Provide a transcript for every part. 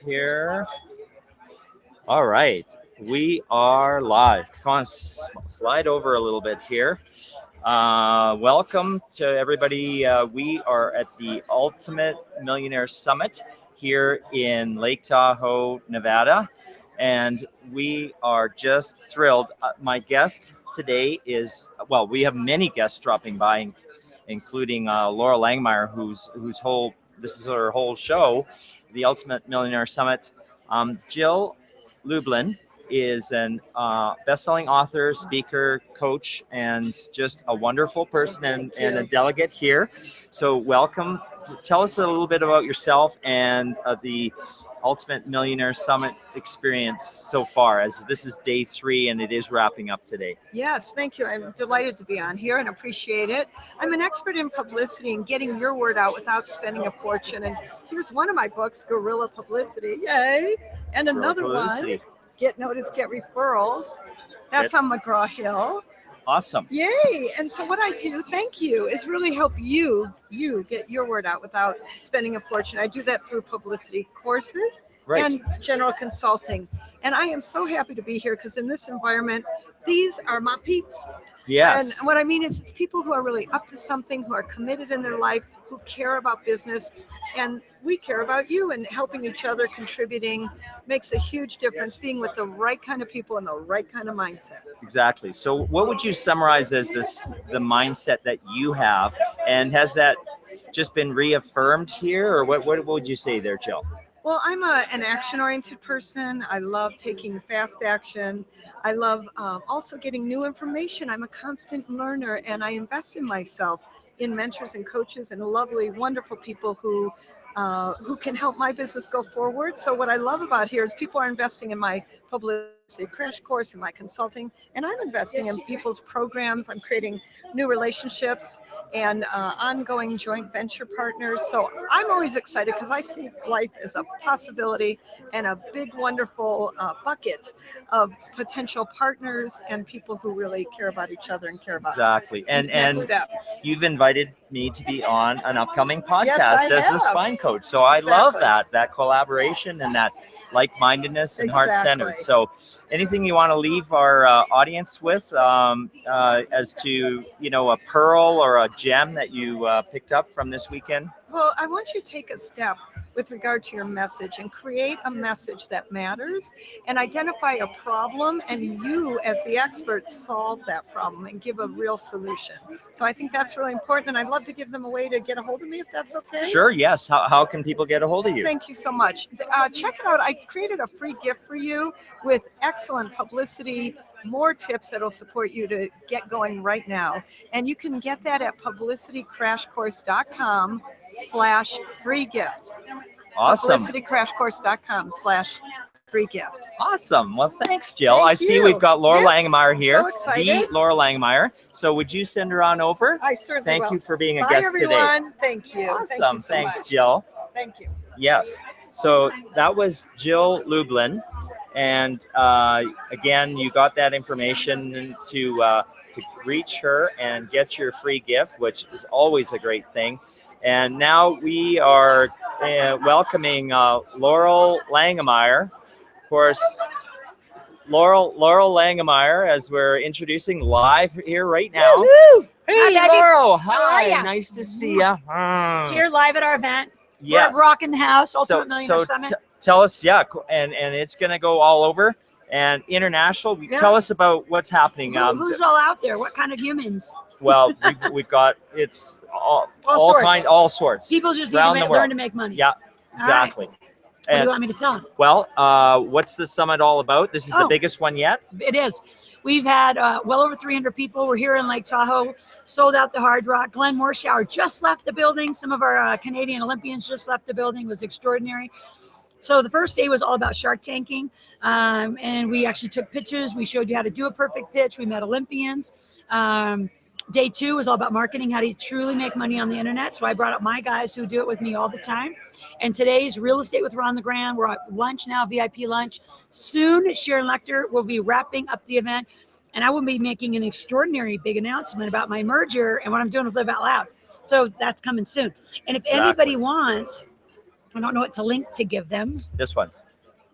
here. All right, we are live. Come on, slide over a little bit here. Welcome to everybody. We are at the Ultimate Millionaire Summit here in Lake Tahoe, Nevada. And we are just thrilled. My guest today is, well, we have many guests dropping by, including Loral Langemeier, this is her whole show, the Ultimate Millionaire Summit. Jill Lublin is an best-selling author, speaker, coach, and just a wonderful person and a delegate here. So welcome. Tell us a little bit about yourself and the Ultimate Millionaire Summit experience so far, as this is day 3 and it is wrapping up today. Yes, thank you. I'm delighted to be on here and appreciate it. I'm an expert in publicity and getting your word out without spending a fortune. And here's one of my books, Guerrilla Publicity. Yay! And another one, Get Noticed, Get Referrals. That's on McGraw-Hill. Awesome. Yay. And so what I do, thank you, is really help you get your word out without spending a fortune. I do that through publicity courses and general consulting. And I am so happy to be here because in this environment, these are my peeps. Yes. And what I mean is it's people who are really up to something, who are committed in their life, who care about business, and we care about you, and helping each other, contributing makes a huge difference, being with the right kind of people and the right kind of mindset. Exactly. So what would you summarize as the mindset that you have, and has that just been reaffirmed here, or what would you say there, Jill? Well, I'm an action-oriented person. I love taking fast action. I love also getting new information. I'm a constant learner, and I invest in myself, in mentors and coaches and lovely, wonderful people who can help my business go forward. So what I love about here is people are investing in my publicity crash course and my consulting, and I'm investing in people's programs. I'm creating new relationships and ongoing joint venture partners. So I'm always excited because I see life as a possibility and a big, wonderful bucket of potential partners and people who really care about each other and care about exactly. And you've invited me to be on an upcoming podcast as the spine coach. So I love that collaboration and that like-mindedness and heart-centered. So anything you want to leave our audience with as to, a pearl or a gem that you picked up from this weekend? Well, I want you to take a step with regard to your message and create a message that matters and identify a problem, and you as the expert solve that problem and give a real solution. So I think that's really important, and I'd love to give them a way to get a hold of me if that's okay. Sure, yes. How can people get a hold of you? Thank you so much. Check it out. I created a free gift for you with excellent publicity, more tips that'll support you to get going right now. And you can get that at publicitycrashcourse.com/free gift. Awesome. publicitycrashcourse.com/free gift. Awesome. Well, thanks, Jill. I see we've got Loral Langemeier here. So excited. The Loral Langemeier. So would you send her on over? I certainly will. Thank you for being a Bye, guest everyone. today. Thank you. Awesome. Thank you so Thanks, much. Jill. Thank you. Yes. So that was Jill Lublin. And again, you got that information to reach her and get your free gift, which is always a great thing. And now we are welcoming Loral Langemeier. Of course, Loral Langemeier, as we're introducing live here right now. Woo-hoo! Hey, Hi, Loral. How are Hi. ya? Nice to see you. Here live at our event. Yes. We're rocking the house, Ultimate Millionaire Summit. Tell us, and it's going to go all over and international. Yeah. Tell us about what's happening. Who's all out there? What kind of humans? Well, we've got all sorts. People just need around to the world. learn to make money. Yeah, exactly. What do you want me to tell them? Well, what's the summit all about? This is the biggest one yet? It is. We've had well over 300 people. We're here in Lake Tahoe, sold out the Hard Rock. Glenn Morshower just left the building. Some of our Canadian Olympians just left the building. It was extraordinary. So the first day was all about shark tanking, and we actually took pitches. We showed you how to do a perfect pitch. We met Olympians. Day 2 was all about marketing, how to truly make money on the internet. So I brought up my guys who do it with me all the time. And today's real estate with Ron LeGrand. We're at lunch now, VIP lunch. Soon, Sharon Lecter will be wrapping up the event. And I will be making an extraordinary big announcement about my merger and what I'm doing with Live Out Loud. So that's coming soon. And if anybody wants I don't know what to link to give them. This one.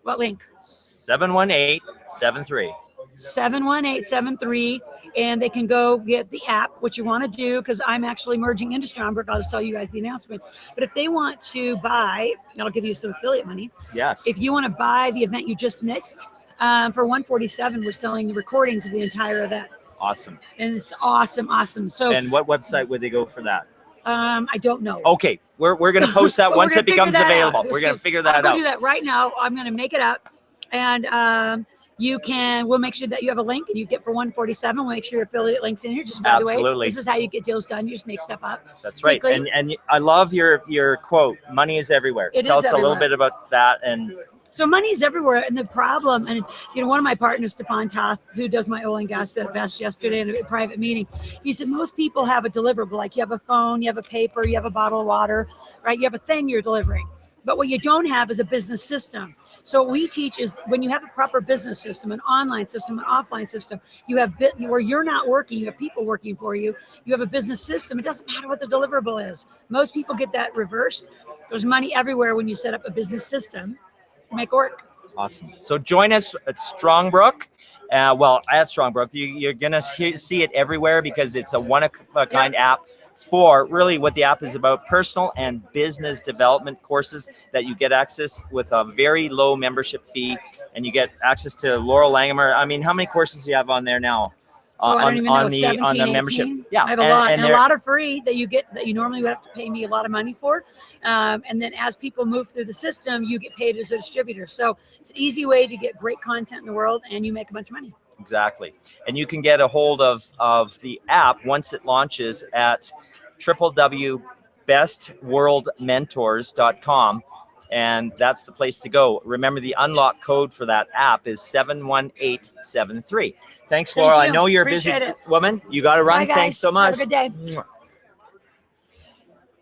What link? 71873. 71873, and they can go get the app, what you want to do, because I'm actually merging into Stromberg. I'll just tell you guys the announcement. But if they want to buy, I'll give you some affiliate money. Yes. If you want to buy the event you just missed, for $147, we're selling the recordings of the entire event. Awesome. And it's awesome. So, and what website would they go for that? I don't know. Okay, we're going to post that once it becomes available. We're going to figure that out. I'll do that right now. I'm going to make it up, and we'll make sure that you have a link, and you get for $147. We'll make sure your affiliate link's in here. Just by the way, this is how you get deals done. You just make stuff up. That's right. And I love your quote. Money is everywhere. Tell us a little bit about that. And so money is everywhere, and the problem, and one of my partners, Stefan, who does my oil and gas, said it best yesterday in a private meeting. He said most people have a deliverable, like you have a phone, you have a paper, you have a bottle of water, right? You have a thing you're delivering. But what you don't have is a business system. So what we teach is when you have a proper business system, an online system, an offline system, you have where you're not working, you have people working for you, you have a business system. It doesn't matter what the deliverable is. Most people get that reversed. There's money everywhere when you set up a business system. Make work. Awesome. So join us at Strongbrook. At Strongbrook, you're going to see it everywhere because it's a one-of-a-kind app for really what the app is about, personal and business development courses that you get access with a very low membership fee, and you get access to Loral Langemeier. I mean, how many courses do you have on there now? I don't even know, 17, on the 18. membership. Yeah, I have a lot, and a lot of free that you get that you normally would have to pay me a lot of money for. And then as people move through the system, you get paid as a distributor. So it's an easy way to get great content in the world, and you make a bunch of money. Exactly. And you can get a hold of the app once it launches at www.bestworldmentors.com. And that's the place to go. Remember, the unlock code for that app is 71873. Thanks, Laura. I know you're a busy woman. You got to run. Bye, thanks so much. Have a good day.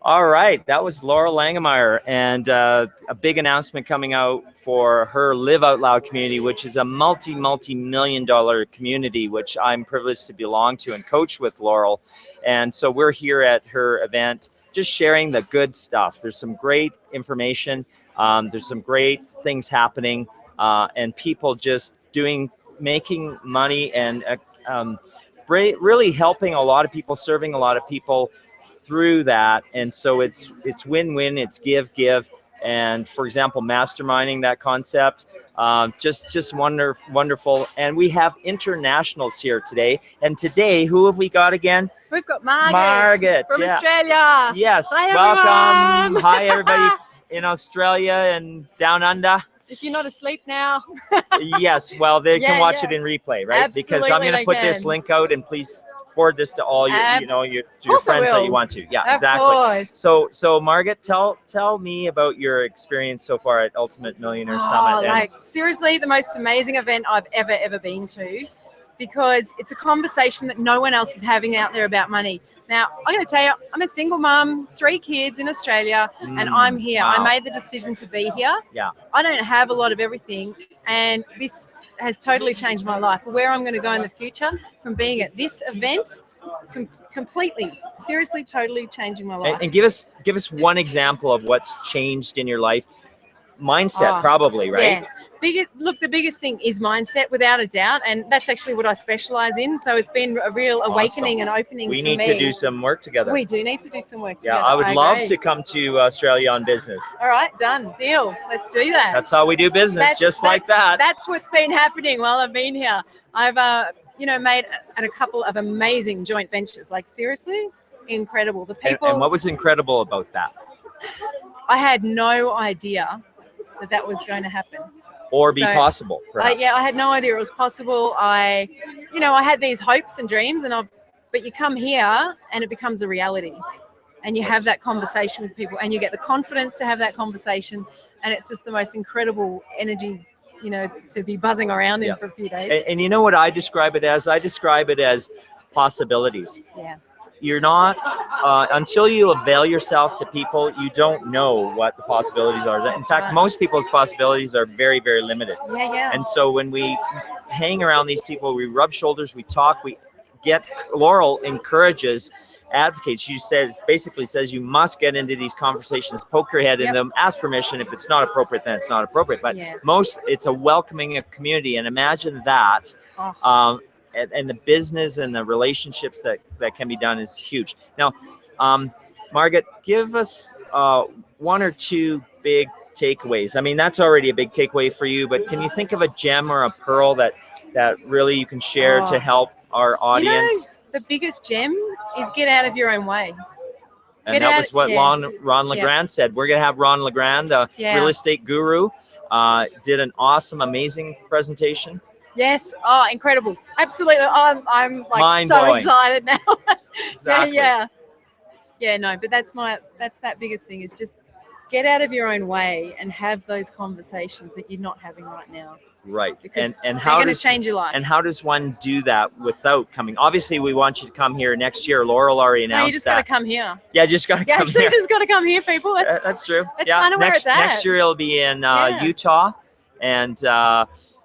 All right. That was Loral Langemeier, and a big announcement coming out for her Live Out Loud community, which is a multi-million-dollar community, which I'm privileged to belong to and coach with Loral. And so we're here at her event just sharing the good stuff. There's some great information. There's some great things happening, and people just making money and really helping a lot of people, serving a lot of people through that. And so it's win-win, it's give. And for example, masterminding that concept, just wonderful. And we have internationals here today. And today, who have we got again? We've got Margot from Australia. Yes, hi, welcome. everyone. Hi, everybody in Australia and down under. If you're not asleep now. Yes, well, they can watch it in replay, right? Absolutely, because I'm going to put this link out, and please forward this to all your friends that you want to. Yeah, of exactly. Course. So Margot, tell me about your experience so far at Ultimate Millionaire Summit. Seriously, the most amazing event I've ever been to, because it's a conversation that no one else is having out there about money. Now, I'm going to tell you, I'm a single mum, 3 kids in Australia, and I'm here. Wow. I made the decision to be here. Yeah. I don't have a lot of everything, and this has totally changed my life. Where I'm going to go in the future, from being at this event, completely, seriously, totally changing my life. And give us one example of what's changed in your life. Mindset, probably, right? Yeah. The biggest thing is mindset, without a doubt, and that's actually what I specialize in. So it's been a real awakening and opening for me. We need to do some work together. We do need to do some work together. Yeah, I would love to come to Australia on business. All right, done, deal. Let's do that. That's how we do business, like that. That's what's been happening while I've been here. I've made a couple of amazing joint ventures. Like, seriously, incredible. The people. And what was incredible about that? I had no idea that was going to happen. Or be possible, perhaps. I had no idea it was possible. I had these hopes and dreams, but you come here and it becomes a reality, and you have that conversation with people, and you get the confidence to have that conversation, and it's just the most incredible energy, to be buzzing around in for a few days. And you know what I describe it as? I describe it as possibilities. Yeah. You're not, until you avail yourself to people, you don't know what the possibilities are. In fact, most people's possibilities are very, very limited. Yeah. And so when we hang around these people, we rub shoulders, we talk, Laurel encourages advocates. She basically says you must get into these conversations, poke your head in Yep. them, ask permission. If it's not appropriate, then it's not appropriate. But Yeah. it's a welcoming community, and imagine that. Oh. And the business and the relationships that can be done is huge. Now, Margot, give us one or two big takeaways. I mean, that's already a big takeaway for you, but can you think of a gem or a pearl that really you can share to help our audience? The biggest gem is get out of your own way. And that was what Ron LeGrand said. We're going to have Ron LeGrand, the real estate guru, did an awesome, amazing presentation. Yes. Oh, incredible. Absolutely. I'm like Mind-blowing. so excited now. Exactly. Yeah, no, but that's that biggest thing is just get out of your own way and have those conversations that you're not having right now. Right. Because and how they're going does to change your life. And how does one do that without coming? Obviously, we want you to come here next year. Loral already announced that. No, you just got to come here. Yeah, just got to come actually here. just got to come here, people. That's true. That's kind of where it's at. Next year it'll be in Utah, and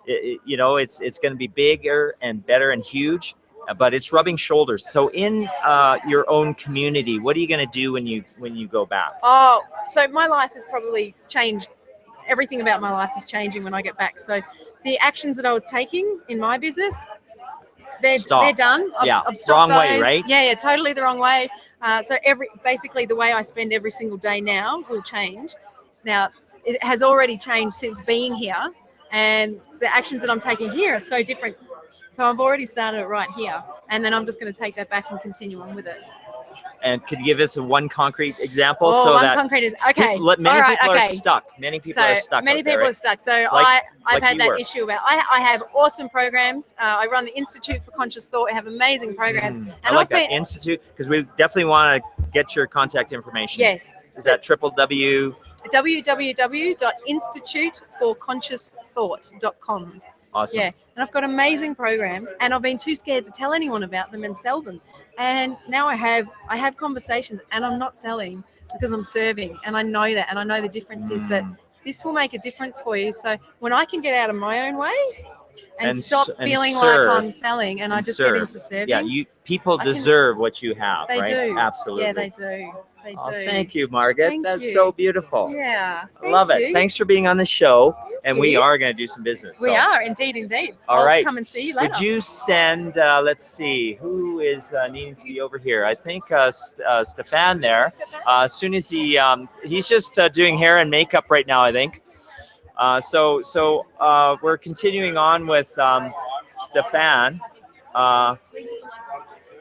it's going to be bigger and better and huge, but it's rubbing shoulders. So in your own community, what are you going to do when you go back? Oh, so my life has probably changed. Everything about my life is changing when I get back. So the actions that I was taking in my business, they're done. I've stopped wrong those. way, right? Yeah, totally the wrong way. So basically the way I spend every single day now will change. Now it has already changed since being here, and the actions that I'm taking here are so different. So I've already started it right here, and then I'm just going to take that back and continue on with it. And could you give us one concrete example? Concrete is okay. Many people are stuck. Many people are stuck. Many people are stuck. So I've had that issue about. I have awesome programs. I run the Institute for Conscious Thought. I have amazing programs. And I like that institute because we definitely want to get your contact information. Yes. Is that www.instituteforconsciousthought.com. Awesome. Yeah, and I've got amazing programs, and I've been too scared to tell anyone about them and sell them. And now I have conversations, and I'm not selling because I'm serving, and I know that, and I know the difference is that this will make a difference for you. So when I can get out of my own way and stop feeling like I'm selling, and I just get into serving. People deserve what you have. They right? do. Absolutely. Yeah, they do. Thank you, Margot. That's so beautiful. Yeah. I love it. Thanks for being on the show. And we are going to do some business. We are, indeed. All right. I'll come and see you later. Would you send, let's see, who is needing to be over here? I think Stefan there. As soon as he's just doing hair and makeup right now, I think. So we're continuing on with Stefan.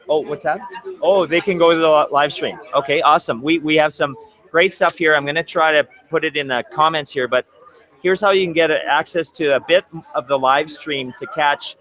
What's that? Oh, they can go to the live stream. Okay, awesome. We have some great stuff here. I'm going to try to put it in the comments here, but here's how you can get access to a bit of the live stream to catch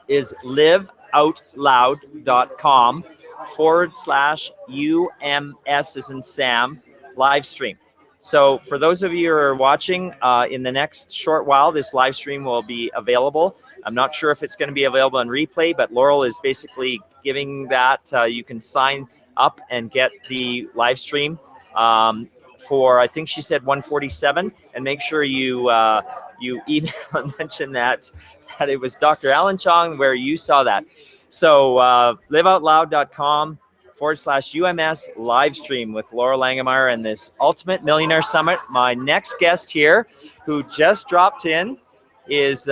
is liveoutloud.com/UMS as in Sam live stream. So for those of you who are watching, in the next short while, this live stream will be available. I'm not sure if it's going to be available in replay, but Loral is basically giving that. You can sign up and get the live stream for, I think she said $147, and make sure you email and mention that it was Dr. Alan Chong where you saw that. So liveoutloud.com/UMS live stream with Loral Langemeier and this Ultimate Millionaire Summit. My next guest here, who just dropped in, is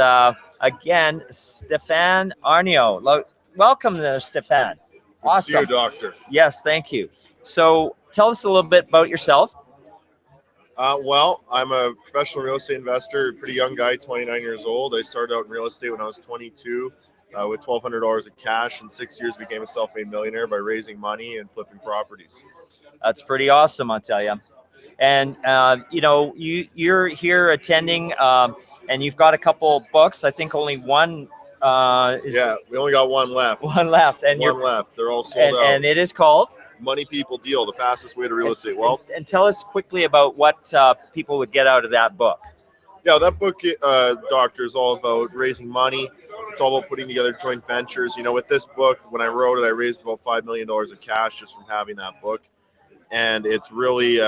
again Stefan Arnio. Welcome there, Stefan. Awesome. See you, doctor. Yes, thank you. So tell us a little bit about yourself. Well, I'm a professional real estate investor, pretty young guy, 29 years old. I started out in real estate when I was 22 with $1,200 of cash. In 6 years, became a self-made millionaire by raising money and flipping properties. That's pretty awesome, I'll tell you. And, you're here attending and you've got a couple books. I think only one Yeah, we only got one left. One left. And one left. They're all sold out. And it is called? Money People Deal, the fastest way to real estate wealth. And tell us quickly about what people would get out of that book. Yeah, that book, Doctor, is all about raising money. It's all about putting together joint ventures. With this book, when I wrote it, I raised about $5 million of cash just from having that book. And it's really,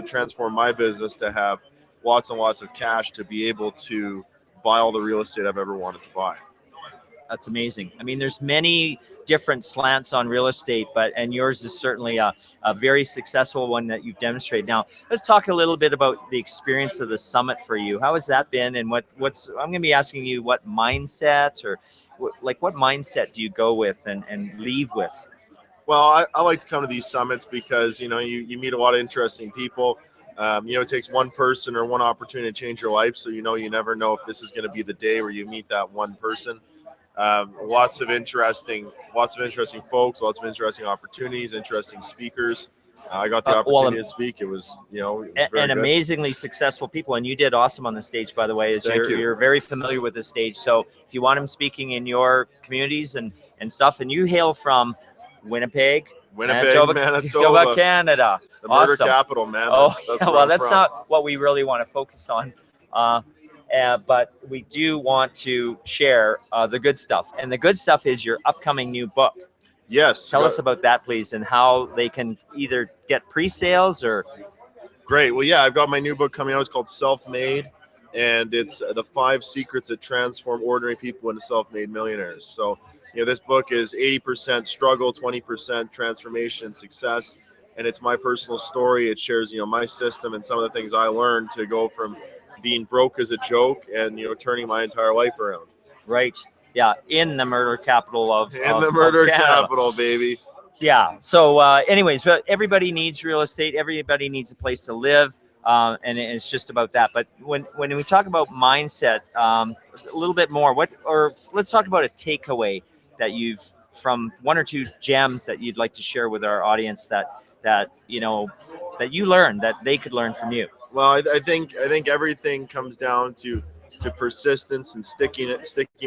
transformed my business to have lots and lots of cash to be able to buy all the real estate I've ever wanted to buy. That's amazing. I mean, there's many different slants on real estate, and yours is certainly a very successful one that you've demonstrated. Now, let's talk a little bit about the experience of the summit for you. How has that been, and what's I'm going to be asking you what mindset or what mindset do you go with and leave with? Well, I like to come to these summits because, you meet a lot of interesting people. It takes one person or one opportunity to change your life. So, you never know if this is going to be the day where you meet that one person. Lots of interesting folks, lots of interesting opportunities, interesting speakers. I got the opportunity to speak. It was, very and good. Amazingly successful people. And you did awesome on the stage, by the way. Thank you. You're very familiar with the stage. So if you want him speaking in your communities and stuff, and you hail from Winnipeg, Manitoba, Canada. The murder Awesome. capital, man. That's not what we really want to focus on. But we do want to share the good stuff. And the good stuff is your upcoming new book. Yes. Tell us about that, please, and how they can either get pre-sales or... Great. Well, yeah, I've got my new book coming out. It's called Self-Made, and it's the 5 secrets that transform ordinary people into self-made millionaires. So, this book is 80% struggle, 20% transformation and success. And it's my personal story. It shares, my system and some of the things I learned to go from being broke as a joke and, turning my entire life around. Right. Yeah. In the murder capital of capital, baby. Yeah. So anyways, but everybody needs real estate. Everybody needs a place to live. And it's just about that. But when we talk about mindset, a little bit more, let's talk about a takeaway that you've from 1 or 2 gems that you'd like to share with our audience that you learned, that they could learn from you. Well, I think everything comes down to persistence and sticking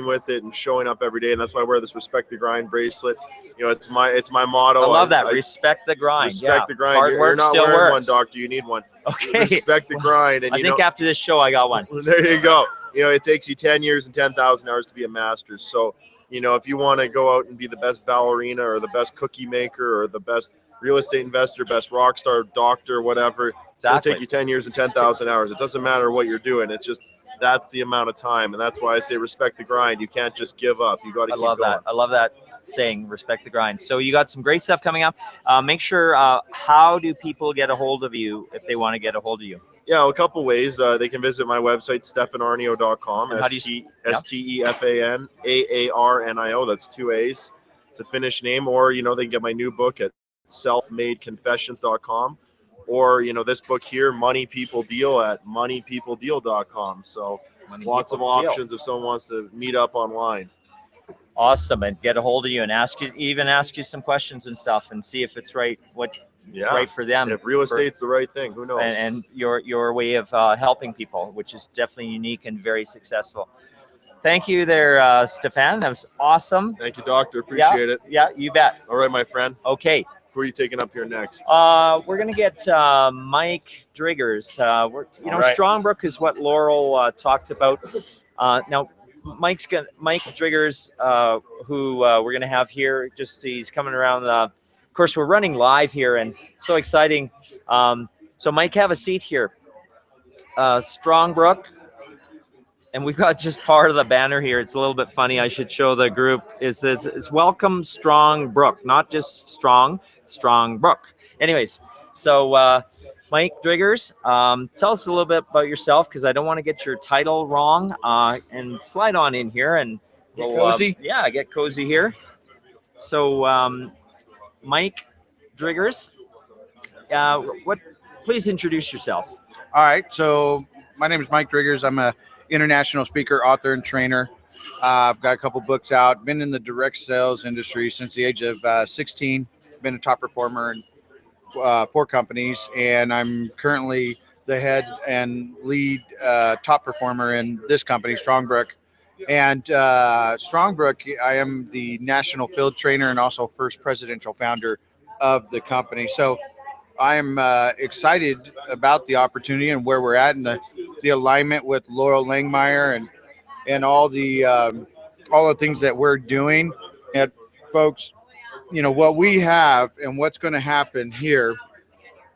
with it and showing up every day. And that's why I wear this Respect the Grind bracelet. It's my motto. I love that. Respect the grind. Respect the grind. Hard work you're not still wearing works. one, doctor. You need one. Okay. Respect the grind. And I think after this show, I got one. There you go. It takes you 10 years and 10,000 hours to be a master. So, if you want to go out and be the best ballerina or the best cookie maker or the best real estate investor, best rock star, doctor, whatever, it's going to take you 10 years and 10,000 hours. It doesn't matter what you're doing. It's just that's the amount of time. And that's why I say respect the grind. You can't just give up. You got to keep going. I love that saying, respect the grind. So you got some great stuff coming up. Make sure, how do people get a hold of you if they want to get a hold of you? Yeah, well, a couple ways. They can visit my website, stefanarnio.com. STEFANAARNIO. That's 2 A's. It's a Finnish name. Or, they can get my new book at selfmadeconfessions.com. Or, this book here, Money People Deal, at moneypeopledeal.com. So lots of options if someone wants to meet up online. Awesome. And get a hold of you and ask you some questions and stuff and see if it's right for them. If real estate's the right thing, who knows? And your way of helping people, which is definitely unique and very successful. Thank you there, Stefan. That was awesome. Thank you, doctor. Appreciate it. Yeah, you bet. All right, my friend. Okay. Who are you taking up here next? We're going to get Mike Driggers. Right. Strongbrook is what Loral talked about. Now, Mike Driggers, who we're going to have here, he's coming around. Of course, we're running live here, and so exciting. So, Mike, have a seat here. Strongbrook, and we've got just part of the banner here. It's a little bit funny. I should show the group. It's Welcome Strongbrook, not just Strongbrook. Anyways, so Mike Driggers, tell us a little bit about yourself, because I don't want to get your title wrong. And slide on in here, and we'll cozy. Get cozy here. So, Mike Driggers, please introduce yourself. All right. So my name is Mike Driggers. I'm a international speaker, author, and trainer. I've got a couple books out. Been in the direct sales industry since the age of 16. Been a top performer in 4 companies, and I'm currently the head and lead top performer in this company, Strongbrook. And Strongbrook, I am the national field trainer and also first presidential founder of the company. So I'm excited about the opportunity and where we're at, and the alignment with Loral Langemeier and all the things that we're doing. And folks, what we have and what's going to happen here.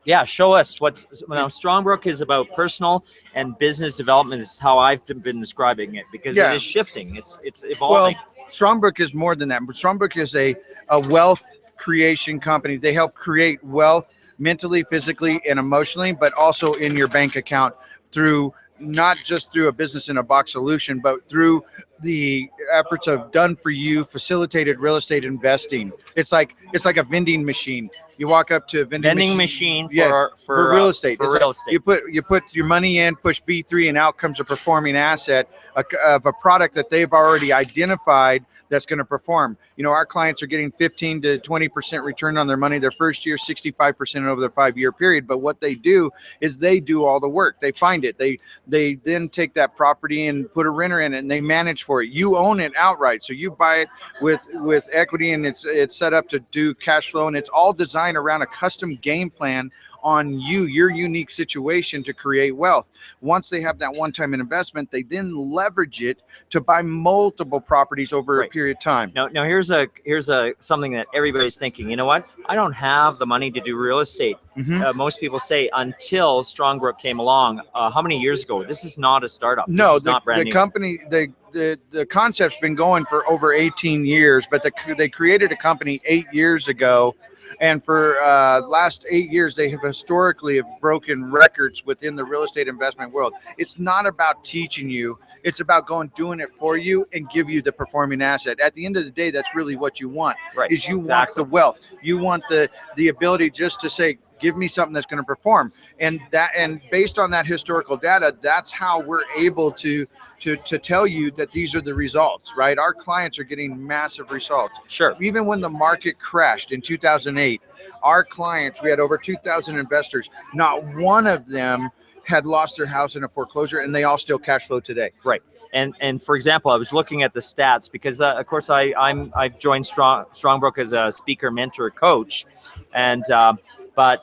Yeah, show us now. Strongbrook is about personal and business development. Is how I've been describing it, because it is shifting. It's evolving. Well, Strongbrook is more than that. But Strongbrook is a wealth creation company. They help create wealth mentally, physically, and emotionally, but also in your bank account through not just through a business in a box solution, but through the efforts of done for you facilitated real estate investing. It's like a vending machine. You walk up to a vending machine for real estate. For real estate. You put your money in, push B3, and out comes a performing asset of a product that they've already identified that's going to perform. You know, our clients are getting 15 to 20% return on their money their first year, 65% over the 5-year period. But what they do is they do all the work. They find it. They then take that property and put a renter in it, and they manage for it. You own it outright. So you buy it with equity, and it's set up to do cash flow, and it's all designed around a custom game plan on your unique situation to create wealth. Once they have that one-time investment, they then leverage it to buy multiple properties over a period of time. Now here's something that everybody's thinking. You know what? I don't have the money to do real estate. Most people say until Strongbrook came along. How many years ago? This is not a startup. No, not brand new. Company, the concept's been going for over 18 years, but they created a company 8 years ago. And for last 8 years, they have historically broken records within the real estate investment world. It's not about teaching you. It's about doing it for you and give you the performing asset. At the end of the day, that's really what you want. Right. Is you want the wealth. You want the ability just to say, give me something that's going to perform. And based on that historical data, that's how we're able to tell you that these are the results, right? Our clients are getting massive results. Sure. Even when the market crashed in 2008, our clients, we had over 2,000 investors. Not one of them had lost their house in a foreclosure, and they all still cash flow today. Right. And for example, I was looking at the stats because of course I've joined Strongbrook as a speaker, mentor, coach, and but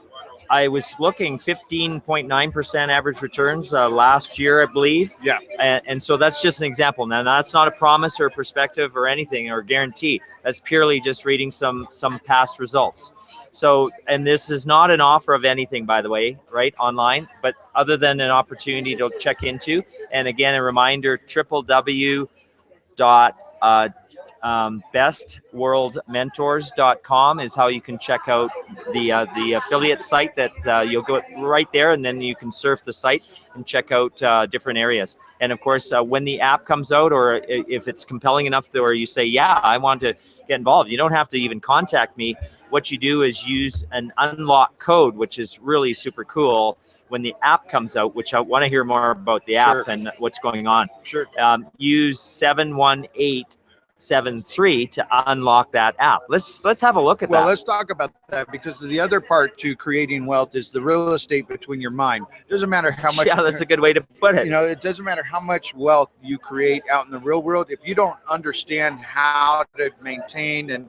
I was looking 15.9% average returns last year, I believe. Yeah. And so that's just an example. Now that's not a promise or a perspective or anything or guarantee. That's purely just reading some past results. So, and this is not an offer of anything, by the way, right, online, but other than an opportunity to check into. And again, a reminder, bestworldmentors.com is how you can check out the affiliate site that you'll go right there, and then you can surf the site and check out different areas. And of course, when the app comes out, or if it's compelling enough or you say, yeah, I want to get involved, you don't have to even contact me. What you do is use an unlock code, which is really super cool. When the app comes out, which I want to hear more about the app and what's going on. Sure. Use 71873 to unlock that app. Let's have a look at that. Well, let's talk about that, because the other part to creating wealth is the real estate between your mind. It doesn't matter how much. Yeah, that's a good way to put it. You know, it doesn't matter how much wealth you create out in the real world. If you don't understand how to maintain and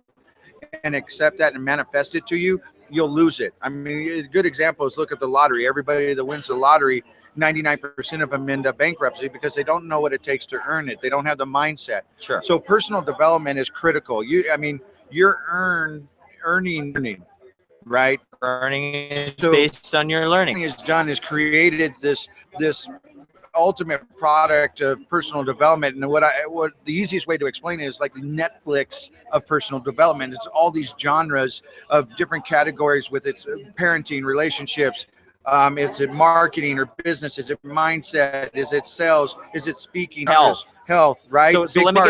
accept that and manifest it to you, you'll lose it. I mean, a good example is look at the lottery. Everybody that wins the lottery, 99% of them end up bankruptcy because they don't know what it takes to earn it. They don't have the mindset. Sure. So personal development is critical. You're earning, right? Earning is based on your learning. What is created this ultimate product of personal development. And what the easiest way to explain it is like the Netflix of personal development. It's all these genres of different categories with its parenting, relationships. It's it marketing or business? Is it mindset? Is it sales? Is it speaking? Health, right? So let me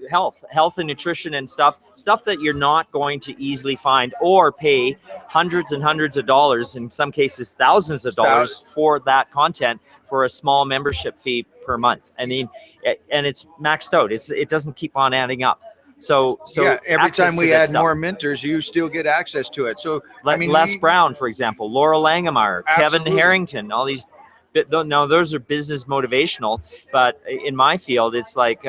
health and nutrition and stuff that you're not going to easily find or pay hundreds and hundreds of dollars, in some cases thousands of dollars for that content for a small membership fee per month. I mean, and it's maxed out. It doesn't keep on adding up. So yeah, every time we add more mentors, you still get access to it. So Les Brown, for example, Loral Langemeier, Kevin Harrington, all these. No, those are business motivational, but in my field, it's like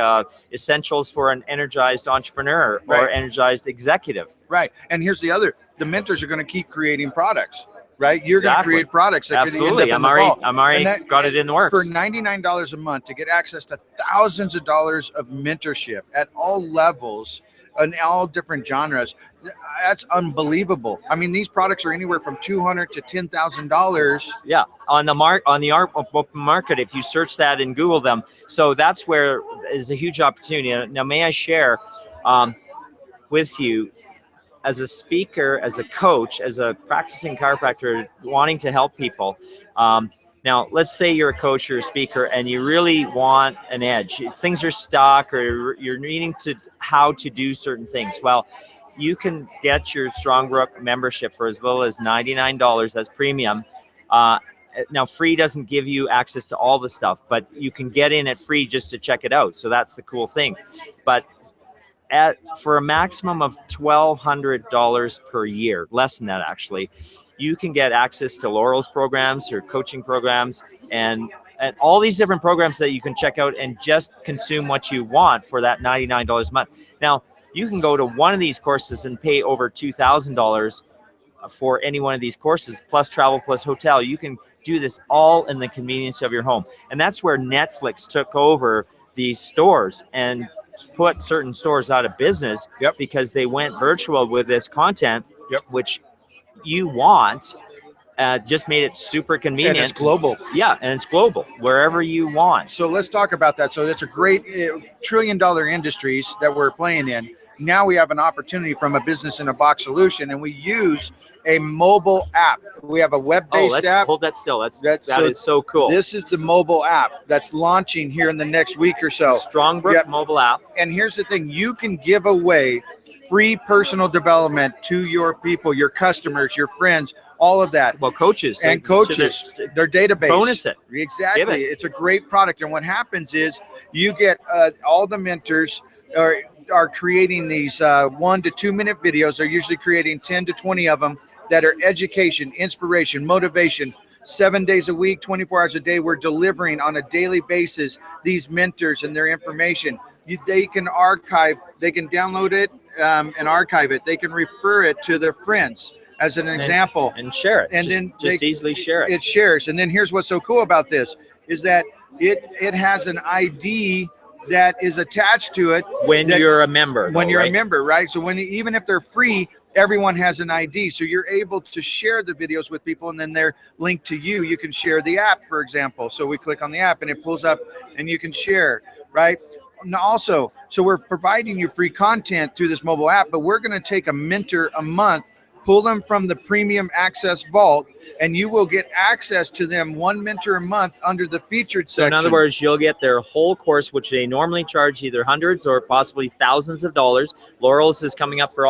essentials for an energized entrepreneur or energized executive. Right. And here's the mentors are going to keep creating products. Right, you're going to create products. That Absolutely, I'm already got it in the works. For $99 a month to get access to thousands of dollars of mentorship at all levels, in all different genres. That's unbelievable. I mean, these products are anywhere from $200 to $10,000. Yeah, on the art book market, if you search that and Google them. So that's where is a huge opportunity. Now, may I share with you, as a speaker, as a coach, as a practicing chiropractor wanting to help people. Now, let's say you're a coach or a speaker and you really want an edge. Things are stuck or you're needing to how to do certain things. Well, you can get your Strongbrook membership for as little as $99. That's premium. Now, free doesn't give you access to all the stuff, but you can get in at free just to check it out. So that's the cool thing. But for a maximum of $1,200 per year, less than that actually, you can get access to Loral's programs, her coaching programs, and all these different programs that you can check out and just consume what you want for that $99 a month. Now, you can go to one of these courses and pay over $2,000 for any one of these courses, plus travel, plus hotel. You can do this all in the convenience of your home. And that's where Netflix took over these stores and put certain stores out of business because they went virtual with this content, which you want, just made it super convenient. And it's global. Yeah, and it's global, wherever you want. So let's talk about that. So that's a great trillion-dollar industries that we're playing in. Now we have an opportunity from a business-in-a-box solution, and we use a mobile app. We have a web-based app. Hold that still. That is so cool. This is the mobile app that's launching here in the next week or so. Strongbrook mobile app. And here's the thing. You can give away free personal development to your people, your customers, your friends, all of that. Well, coaches. And coaches, their database. Bonus it. Exactly. It's a great product. And what happens is you get all the mentors are creating these 1 to 2 minute videos. They're usually creating 10 to 20 of them that are education, inspiration, motivation. 7 days a week, 24 hours a day, we're delivering on a daily basis these mentors and their information. They can archive, they can download it and archive it. They can refer it to their friends as an example. And share it. And then just easily share it. It shares. And then here's what's so cool about this is that it has an ID that is attached to it when you're a member. When you're a member, right? So even if they're free, everyone has an ID. So you're able to share the videos with people and then they're linked to you. You can share the app, for example. So we click on the app and it pulls up and you can share, right? And also, so we're providing you free content through this mobile app, but we're going to take a mentor a month, pull them from the premium access vault, and you will get access to them, one mentor a month under the featured section. So in other words, you'll get their whole course, which they normally charge either hundreds or possibly thousands of dollars. Loral's is coming up for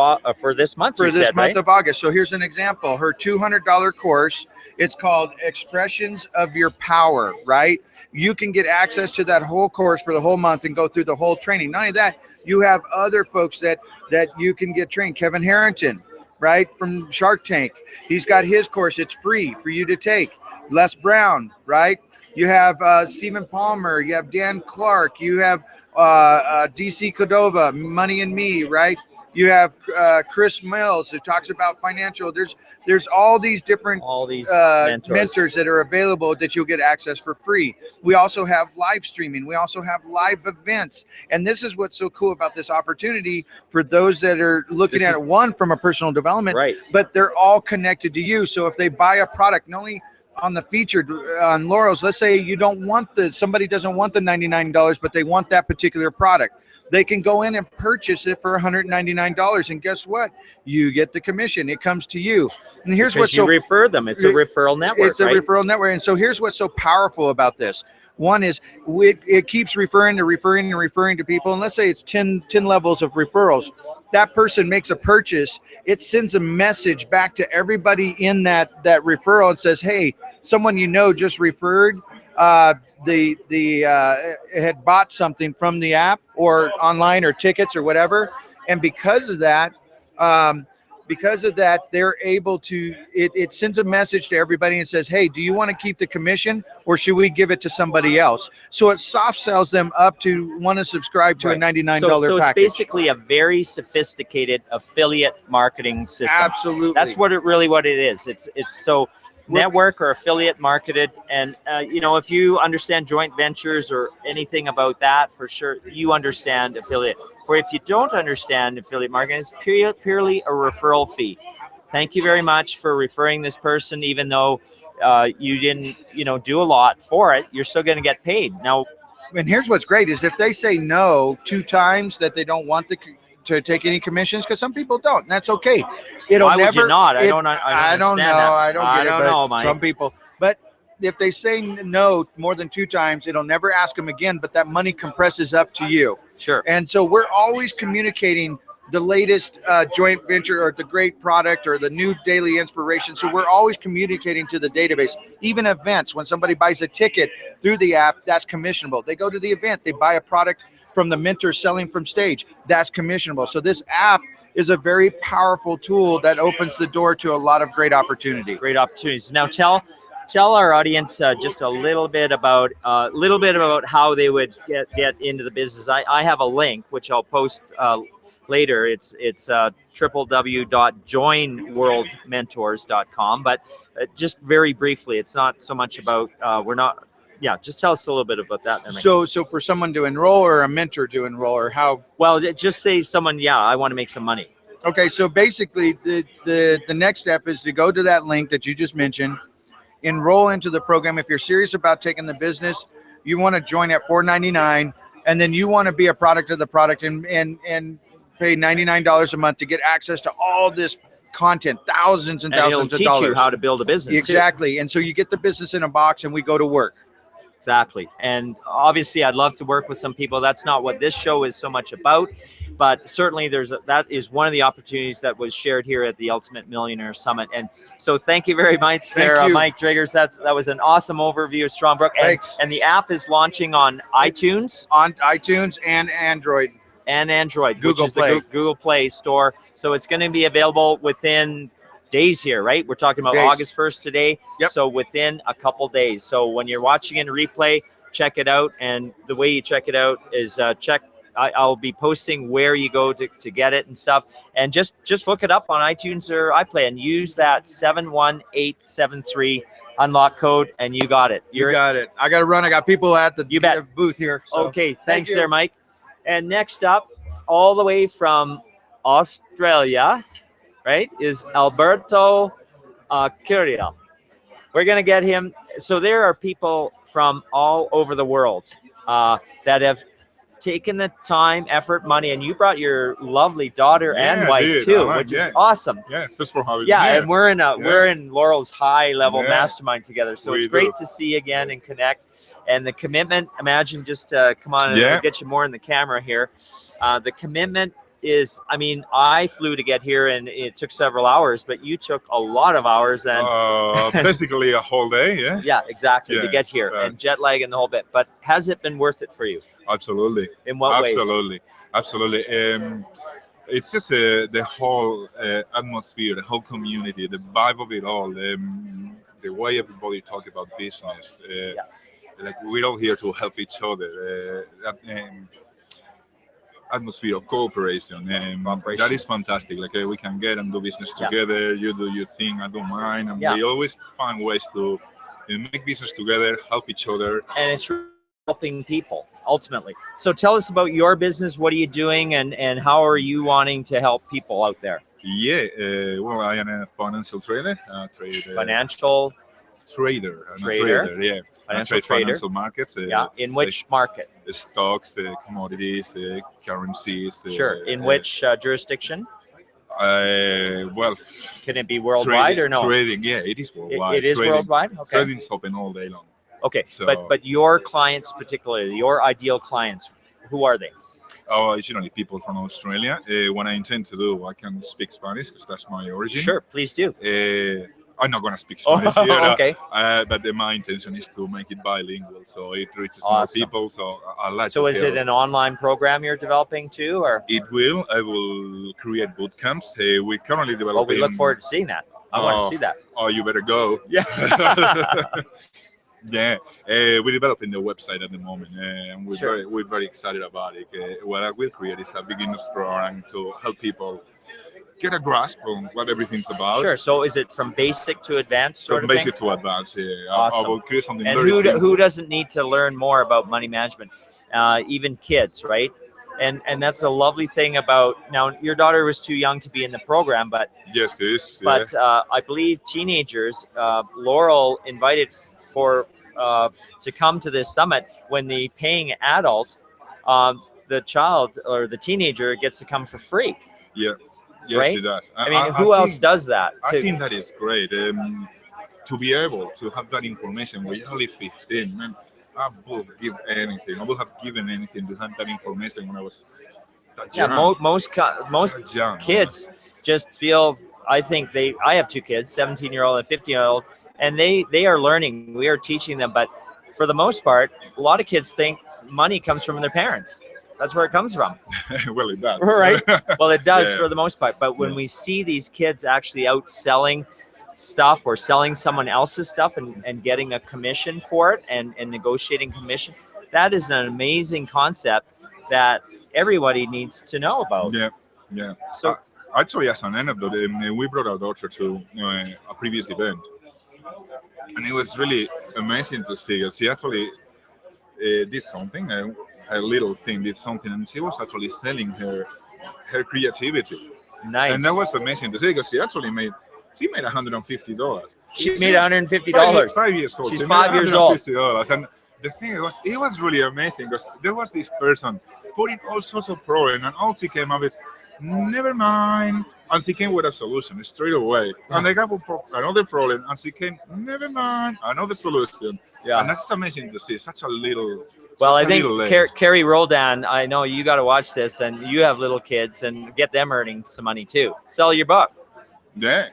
this month. For this month of August. So here's an example. Her $200 course, it's called Expressions of Your Power, right? You can get access to that whole course for the whole month and go through the whole training. Not only that, you have other folks that you can get trained. Kevin Harrington, right, from Shark Tank. He's got his course. It's free for you to take. Les Brown, right? You have Stephen Palmer. You have Dan Clark. You have DC Cordova, Money and Me, right? You have Chris Mills, who talks about financial. There's all these different mentors that are available that you'll get access for free. We also have live streaming. We also have live events. And this is what's so cool about this opportunity for those that are looking at it, one, from a personal development, right, but they're all connected to you. So if they buy a product, not only on the featured on Loral's, let's say you don't want somebody doesn't want the $99, but they want that particular product. They can go in and purchase it for $199, and guess what? You get the commission. It comes to you. And here's what's so refer them. It's a referral network. It's a referral network. And so here's what's so powerful about this. One is it keeps referring to people. And let's say it's 10 levels of referrals. That person makes a purchase. It sends a message back to everybody in that referral and says, hey, someone you know just referred. Had bought something from the app or online or tickets or whatever, and because of that, they're able to. It sends a message to everybody and says, "Hey, do you want to keep the commission, or should we give it to somebody else?" So it soft sells them up to want to subscribe to a $99 package. So it's basically a very sophisticated affiliate marketing system. Absolutely, that's what it is. It's so. network or affiliate marketed. And you know, if you understand joint ventures or anything about that, for sure you understand affiliate. Or if you don't understand affiliate marketing, it's purely a referral fee. Thank you very much for referring this person, even though you didn't, you know, do a lot for it. You're still going to get paid. Now, And here's what's great is if they say no 2 times that they don't want to take any commissions, because some people don't, and that's okay. It'll why never. would you not? I don't know. understand that. I don't get I don't it. But know, Mike. some people. But if they say no more than 2 times, it'll never ask them again. But that money compresses up to you. Sure. And so we're always communicating the latest joint venture or the great product or the new daily inspiration. So we're always communicating to the database. Even events, when somebody buys a ticket through the app, that's commissionable. They go to the event, they buy a product from the mentor selling from stage, that's commissionable. So this app is a very powerful tool that opens the door to a lot of great opportunity. Great opportunities. Now tell our audience just a little bit about how they would get into the business. I have a link which I'll post later. It's www.joinworldmentors.com. But just very briefly, it's not so much about just tell us a little bit about that. So for someone to enroll or a mentor to enroll, or how? Well, just say someone, I want to make some money. Okay, so basically the next step is to go to that link that you just mentioned, enroll into the program. If you're serious about taking the business, you want to join at $4.99, and then you want to be a product of the product and pay $99 a month to get access to all this content, thousands and thousands of dollars. Teach you how to build a business. Exactly. Too. And so you get the business in a box and we go to work. Exactly. And obviously I'd love to work with some people. That's not what this show is so much about, but certainly that is one of the opportunities that was shared here at the Ultimate Millionaire Summit. And so thank you very much, Sarah, Mike Driggers. That was an awesome overview of Strongbrook. Thanks. And the app is launching on iTunes. On iTunes and Android. Google Play. The Google Play store. So it's going to be available within days here, right? We're talking about August 1st today. Yep. So within a couple days. So when you're watching in replay, check it out. And the way you check it out is I'll be posting where you go to get it and stuff. And just look it up on iTunes or iPlay and use that 71873 unlock code, and you got it. You got it. I got to run. I got people at the booth here. So. Okay. Thanks there, Mike. And next up, all the way from Australia, right, is Alberto Ocurrio. We're going to get him. So there are people from all over the world that have taken the time, effort, money, and you brought your lovely daughter and wife too, which is awesome. Yeah, thanks for having me. And we're in Laurel's high level mastermind together. So it's great to see you again and connect. And the commitment, imagine just come on and we'll get you more in the camera here. The commitment is, I mean, I flew to get here and it took several hours, but you took a lot of hours and basically a whole day. Yeah, exactly, to get here and jet lag and the whole bit. But has it been worth it for you? Absolutely. In what ways? Absolutely. It's just the whole atmosphere, the whole community, the vibe of it all, the way everybody talks about business. Like we're all here to help each other. Atmosphere of cooperation, that is fantastic. Like we can get and do business together. You do your thing, I do mine, and we always find ways to make business together, help each other, and it's helping people ultimately. So tell us about your business. What are you doing, and how are you wanting to help people out there? Well, I am a financial trader. Financial trader. Financial trader. Financial markets. In which market? Stocks, commodities, currencies. Sure. In which jurisdiction? Well, can it be worldwide or no? Trading, it is worldwide. It is worldwide. Okay. Trading's open all day long. Okay, so, but your clients, particularly your ideal clients, who are they? Oh, generally people from Australia. What I intend to do, I can speak Spanish because that's my origin. Sure, please do. I'm not going to speak Spanish here, okay. But my intention is to make it bilingual, so it reaches more people. So I like. So is it an online program you're developing too, or? It will. I will create boot camps. We're currently developing. Oh, we look forward to seeing that. I want to see that. Oh, you better go. Yeah. We're developing the website at the moment, and we're very excited about it. What I will create is a beginners program to help people get a grasp on what everything's about. Sure. So is it from basic to advanced sort From of thing? basic to advanced, yeah. Awesome. I will create something And very who simple. doesn't need to learn more about money management? Even kids, right? And that's a lovely thing about, now your daughter was too young to be in the program, but Yes, it is. but I believe teenagers, Loral invited to come to this summit when the paying adult, the child or the teenager gets to come for free. Yeah. Yes, right? it does. I mean, who else does that? I think that is great. To be able to have that information when you're only 15, man, I would give anything. I would have given anything to have that information when I was that Yeah, young. most That young. kids just feel. I think I have two kids, 17-year-old and 15-year-old, and they are learning. We are teaching them, but for the most part, a lot of kids think money comes from their parents. That's where it comes from. Well, it does. Right. Well, it does Yeah. for the most part. But when we see these kids actually out selling stuff or selling someone else's stuff and getting a commission for it and negotiating commission, that is an amazing concept that everybody needs to know about. Yeah, yeah. So Actually, as an anecdote, we brought our daughter to a previous event, and it was really amazing to see. She actually did something, a little thing did something, and she was actually selling her creativity. nice. And that was amazing to see because she made $150. She made $150. 5 years old. She's She 5 made years old. $150. And the thing was, it was really amazing because there was this person putting all sorts of problems, and all she came up with, never mind. And she came with a solution straight away. And they got another problem, and she came, never mind, another solution. Yeah. And that's amazing to see. Such a little. Well, such I a think little age. Carrie Roldan, I know you got to watch this, and you have little kids, and get them earning some money too. Sell your book, Yeah.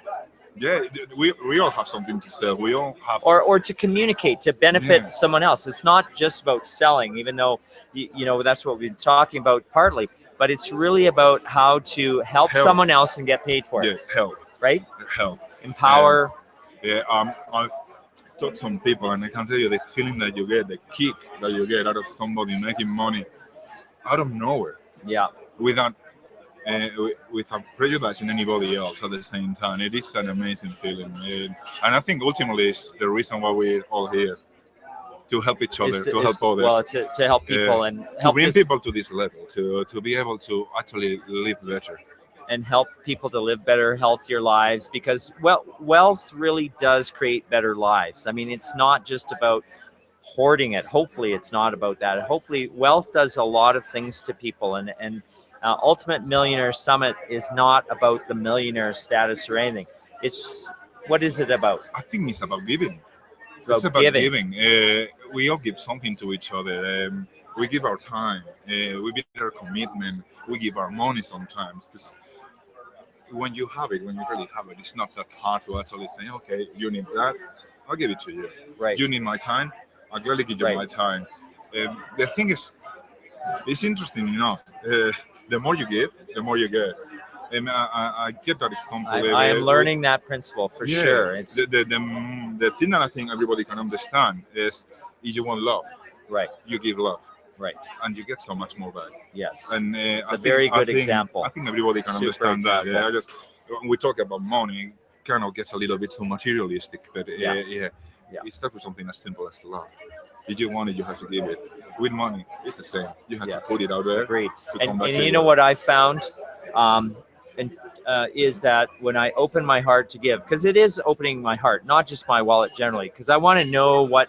Yeah, we all have something to sell. We all have. or to communicate, to benefit Yeah. someone else. It's not just about selling, even though you know that's what we've been talking about partly. But it's really about how to help someone else and get paid for it. Yes, help. Right? Help. Empower. Yeah. I've taught some people, and I can tell you the feeling that you get, the kick that you get out of somebody making money out of nowhere, Yeah. without prejudicing anybody else at the same time. It is an amazing feeling, and I think ultimately it's the reason why we're all here, to help each other, Is to help others, Well, to help people and to help bring this, people to this level, to be able to actually live better. and help people to live better, healthier lives, because wealth really does create better lives. I mean, it's not just about hoarding it. Hopefully it's not about that. Hopefully wealth does a lot of things to people, and Ultimate Millionaire Summit is not about the millionaire status or anything. It's, what is it about? I think it's about giving. It's about giving. We all give something to each other. We give our time. We give our commitment. We give our money sometimes. 'Cause when you have it, when you really have it, it's not that hard to actually say, okay, you need that, I'll give it to you. Right. You need my time, I'll gladly give you Right. my time. The thing is, it's interesting enough. The more you give, the more you get. I get that example. I am learning that principle for Yeah. sure. It's The thing that I think everybody can understand is, if you want love, right. you give love, Right. and you get so much more back. Yes. And It's a very good example. I think everybody can Super understand that. example. Yeah, when we talk about money, it kind of gets a little bit too materialistic, but Yeah. it starts with something as simple as love. If you want it, you have to give it. With money, it's the same. You have Yes. to put it out there. Agreed. to And come back to you know what I found, is that when I open my heart to give, because it is opening my heart, not just my wallet generally, because I want to know what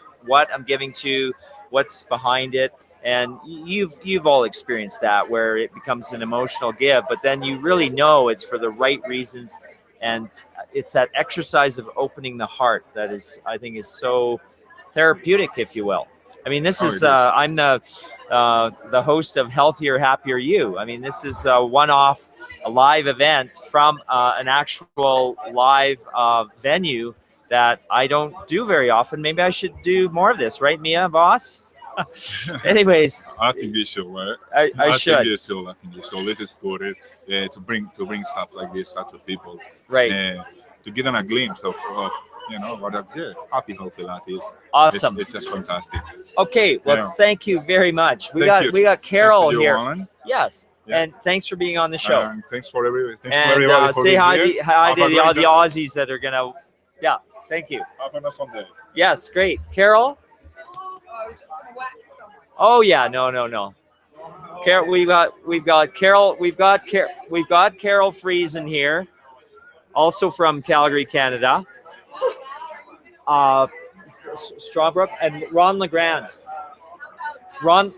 I'm giving to, what's behind it. And you've all experienced that, where it becomes an emotional give, but then you really know it's for the right reasons, and it's that exercise of opening the heart that is, I think, is so therapeutic, if you will. I mean, this is I'm the host of Healthier, Happier You. I mean, this is a one-off, a live event from an actual live venue that I don't do very often. Maybe I should do more of this, right, Mia, boss? Anyways, I think you should, right? I should. Think you should. I think you should. Let's just go there to bring stuff like this out to people, Right. To give them a glimpse of what a happy, healthy life is. Awesome. It's just fantastic. Okay, well, Yeah. Thank you very much. We Thank you. got Carol Thanks to you, here. Alan. Yes. Yeah. And thanks for being on the show. Thanks for everybody. Thanks And to everybody for say being hi here. to, hi Have to a the, great all the day. Aussies that are gonna. Yeah, thank you. Have a nice Sunday. Yes, great, Carol. Oh yeah, no. Carol, we've got Carol, we've got Carol Friesen here, also from Calgary, Canada. Strawbrook and Ron LeGrand. Ron,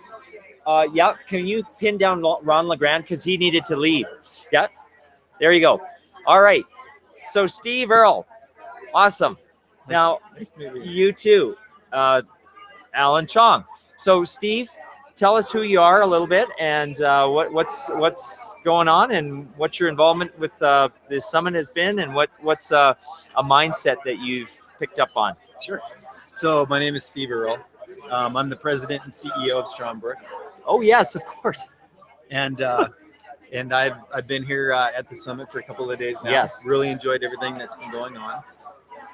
yeah, can you pin down Ron LeGrand because he needed to leave? Yeah, there you go. All right. So Steve Earle, awesome. Now Nice to meet you too, Alan Chong. So Steve, tell us who you are a little bit and what's going on and what your involvement with this summit has been and what's a mindset that you've picked up on. Sure. So my name is Steve Earle. I'm the president and CEO of Strongbrook, Oh yes, of course. and I've been here at the summit for a couple of days now. Yes. Really enjoyed everything that's been going on.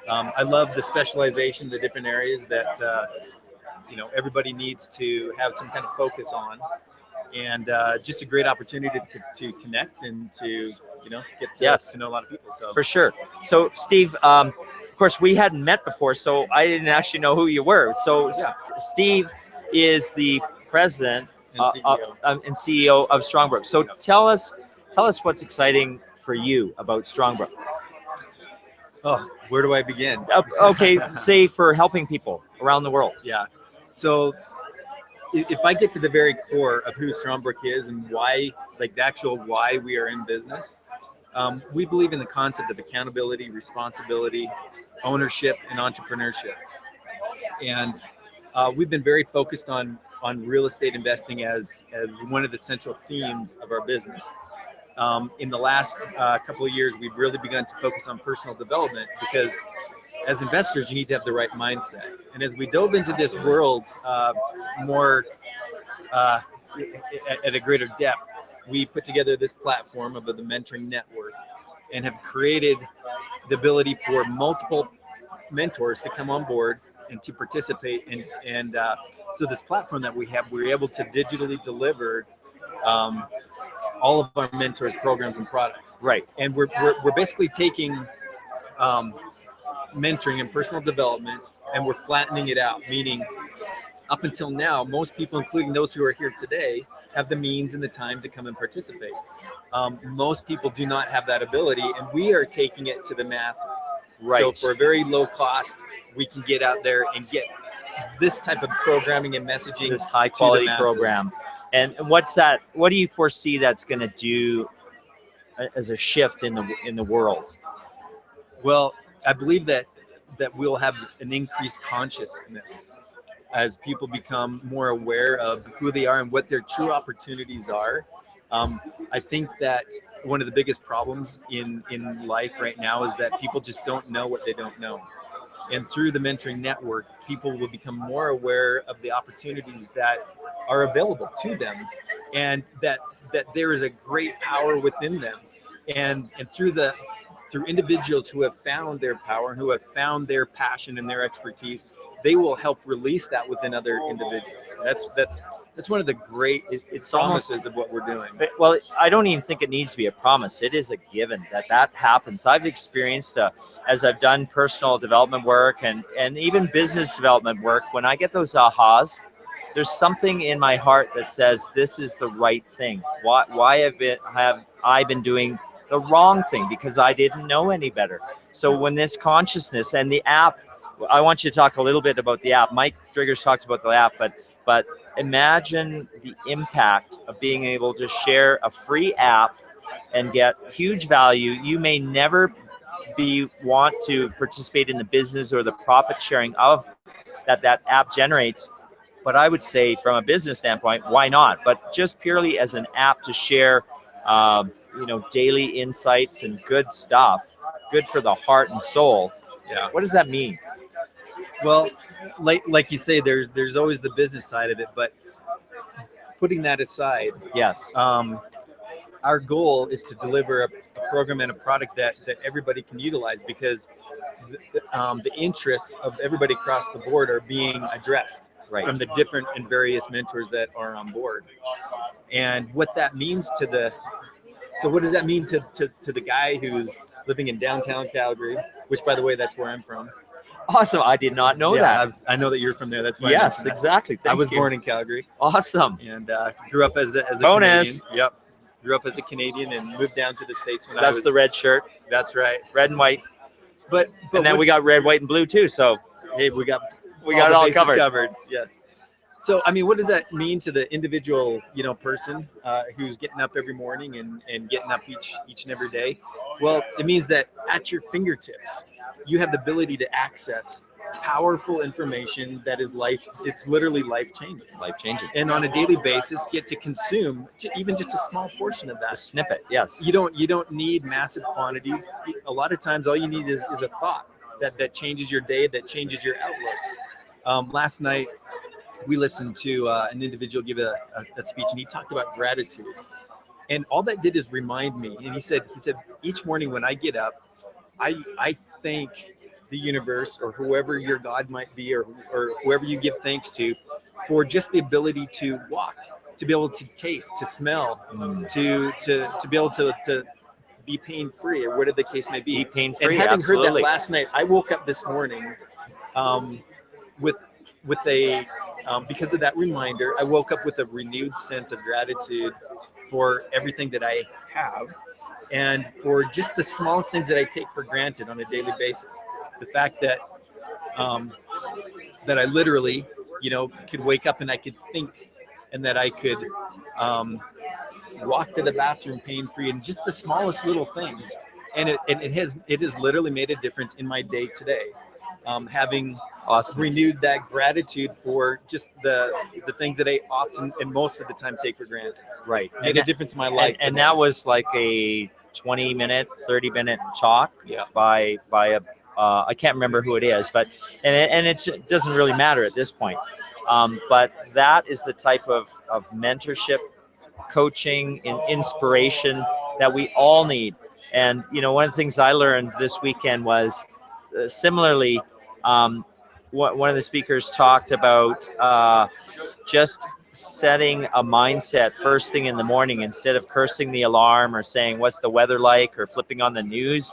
I love the specialization, the different areas that everybody needs to have some kind of focus on, and just a great opportunity to connect and to get to, Yes. to know a lot of people. So For sure. So, Steve, of course, we hadn't met before, so I didn't actually know who you were. So, Yeah. Steve is the president and CEO. and CEO of Strongbrook. So, tell us what's exciting for you about Strongbrook. Oh, where do I begin? Okay, say for helping people around the world. Yeah. So if I get to the very core of who Strongbrook is and why, like the actual why we are in business, we believe in the concept of accountability, responsibility, ownership, and entrepreneurship. And we've been very focused on real estate investing as one of the central themes of our business. In the last couple of years, we've really begun to focus on personal development because as investors, you need to have the right mindset. And as we dove into this world more at a greater depth, we put together this platform of the Mentoring Network and have created the ability for multiple mentors to come on board and to participate. And so this platform that we have, we're able to digitally deliver all of our mentors' programs and products. Right. And we're basically taking mentoring and personal development, and we're flattening it out, meaning up until now, most people, including those who are here today, have the means and the time to come and participate. Most people do not have that ability, and we are taking it to the masses. Right. So for a very low cost, we can get out there and get this type of programming and messaging, This high quality to the masses. program. And what's that? What do you foresee that's going to do as a shift in the world? Well, I believe that we'll have an increased consciousness as people become more aware of who they are and what their true opportunities are. I think that one of the biggest problems in life right now is that people just don't know what they don't know. And through the Mentoring Network, people will become more aware of the opportunities that are available to them, and that there is a great power within them. And through individuals who have found their power and who have found their passion and their expertise, they will help release that within other individuals. That's one of the great promises of what we're doing. Well, I don't even think it needs to be a promise. It is a given that happens. I've experienced as I've done personal development work and even business development work, when I get those ahas, there's something in my heart that says this is the right thing. Why have I been doing the wrong thing? Because I didn't know any better. So when this consciousness and the app, I want you to talk a little bit about the app. Mike Driggers talked about the app, but imagine the impact of being able to share a free app and get huge value. You may never want to participate in the business or the profit sharing of that app generates. But I would say from a business standpoint, why not? But just purely as an app to share, daily insights and good stuff, good for the heart and soul. Yeah. What does that mean? Well, like you say, there's always the business side of it, but putting that aside, Yes. our goal is to deliver a program and a product that everybody can utilize, because the interests of everybody across the board are being addressed. Right. from the different and various mentors that are on board. And what that means so what does that mean to the guy who's living in downtown Calgary, which, by the way, that's where I'm from. Awesome. I did not know that. I know that you're from there. That's why I Yes, mentioned that. exactly. I was you. born in Calgary Awesome. and grew up as a Bonus. Canadian. Yep. Grew up as a Canadian and moved down to the States when I That's was. the red shirt, That's right. red and white. But And then we got red, white, and blue too. So hey, we got it the all bases covered. Yes. So, I mean, what does that mean to the individual, person who's getting up every morning and getting up each and every day? Well, it means that at your fingertips, you have the ability to access powerful information that is it's literally life-changing. Life-changing. And on a daily basis, get to consume even just a small portion of that. A snippet, yes. You don't need massive quantities. A lot of times, all you need is a thought that changes your day, that changes your outlook. Last night, we listened to an individual give a speech, and he talked about gratitude. And all that did is remind me. And he said, each morning when I get up, I thank the universe or whoever your God might be or whoever you give thanks to for just the ability to walk, to be able to taste, to smell, to be able to be pain-free or whatever the case may be. Pain-free, and having absolutely. heard that last night, I woke up this morning with a because of that reminder, I woke up with a renewed sense of gratitude for everything that I have and for just the smallest things that I take for granted on a daily basis. The fact that that I literally, could wake up and I could think and that I could walk to the bathroom pain-free and just the smallest little things. And it has literally made a difference in my day today. Having renewed that gratitude for just the things that I often and most of the time take for granted. Right. Made a difference in my life. And that was like a 20-minute, 30-minute talk by a I can't remember who it is, but it doesn't really matter at this point. But that is the type of mentorship, coaching, and inspiration that we all need. And one of the things I learned this weekend was similarly. One of the speakers talked about just setting a mindset first thing in the morning instead of cursing the alarm or saying what's the weather like or flipping on the news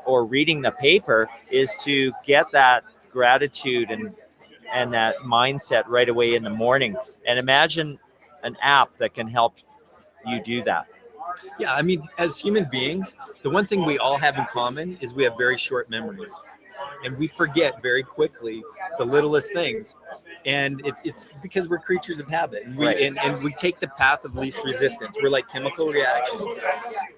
or reading the paper, is to get that gratitude and that mindset right away in the morning. And imagine an app that can help you do that. Yeah, I mean, as human beings, the one thing we all have in common is we have very short memories. And we forget very quickly the littlest things. And it's because we're creatures of habit. And we take the path of least resistance. We're like chemical reactions.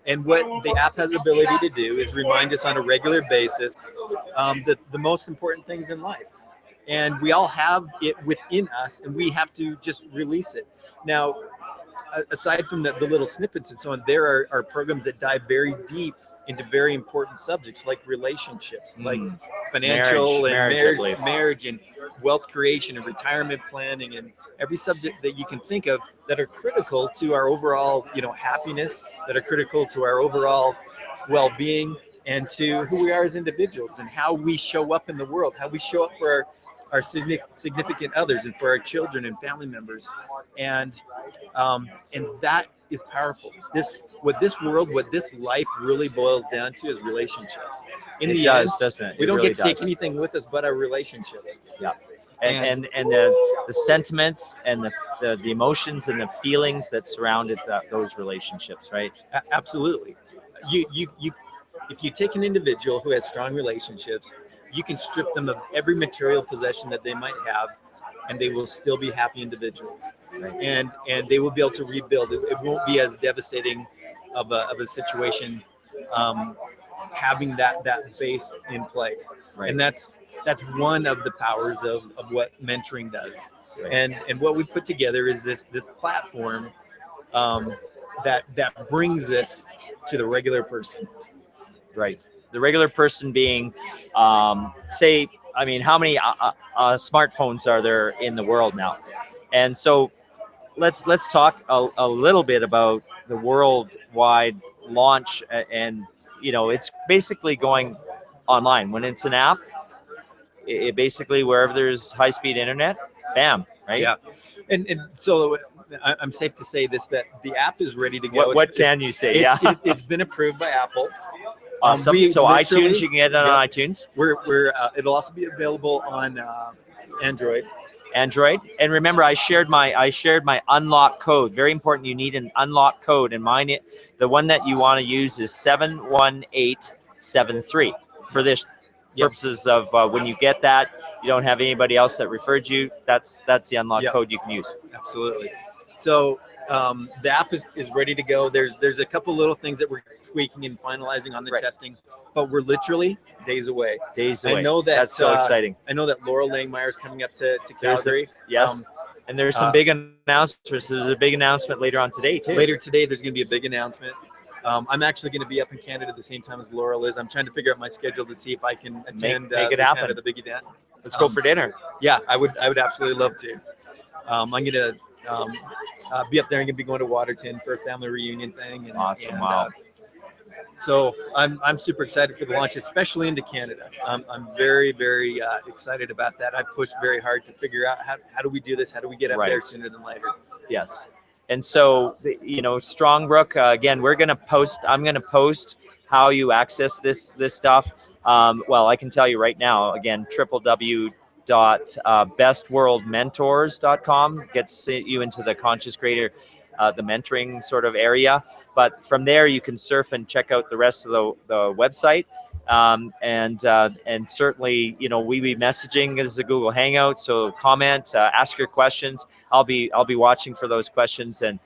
And what the app has the ability to do is remind us on a regular basis the most important things in life. And we all have it within us, and we have to just release it. Now, aside from the little snippets and so on, there are programs that dive very deep into very important subjects like relationships, like financial marriage and wealth creation and retirement planning and every subject that you can think of that are critical to our overall, happiness, that are critical to our overall well-being and to who we are as individuals and how we show up in the world, how we show up for our significant others and for our children and family members. And that is powerful. What this life really boils down to is relationships. Doesn't it? We don't get to take anything with us but our relationships. Yeah. And the sentiments and the emotions and the feelings that surrounded those relationships, right? Absolutely. If you take an individual who has strong relationships, you can strip them of every material possession that they might have, and they will still be happy individuals. And they will be able to rebuild. It won't be as devastating of a situation having that base in place. Right. And that's one of the powers of what mentoring does. Right. And what we've put together is this platform that brings this to the regular person. Right. The regular person being, how many smartphones are there in the world now? And so let's talk a little bit about the worldwide launch. And, it's basically going online. When it's an app, it basically, wherever there's high-speed internet, bam, right? Yeah, and so I'm safe to say this, that the app is ready to go. What can you say? Yeah. It's been approved by Apple. Awesome. So iTunes, you can get it on iTunes. It'll also be available on Android. And remember, I shared my unlock code. Very important. You need an unlock code, and the one that you want to use is 71873 for this purposes of when you get that, you don't have anybody else that referred you. That's the unlock code you can use. Absolutely. So the app is ready to go. There's a couple little things that we're tweaking and finalizing on the testing, but we're literally days away. I know that's so exciting. I know that Loral Langemeier is coming up to Calgary. And there's some big announcements. There's a big announcement later on today too. Later today, there's going to be a big announcement. I'm actually going to be up in Canada at the same time as Loral is. I'm trying to figure out my schedule to see if I can attend make it happen. The big event. Let's go for dinner. Yeah, I would absolutely love to. I'm going to be up there. I'm going to be going to Waterton for a family reunion thing. Awesome. Wow. So I'm super excited for the launch, especially into Canada. I'm very, very excited about that. I've pushed very hard to figure out how do we do this? How do we get up there sooner than later? Yes. And so, Strongbrook, again, I'm going to post how you access this stuff. Well, I can tell you right now, again, www.bestworldmentors.com gets you into the conscious creator, the mentoring sort of area. But from there, you can surf and check out the rest of the website. And certainly, we'll be messaging as a Google Hangout. So comment, ask your questions. I'll be watching for those questions. And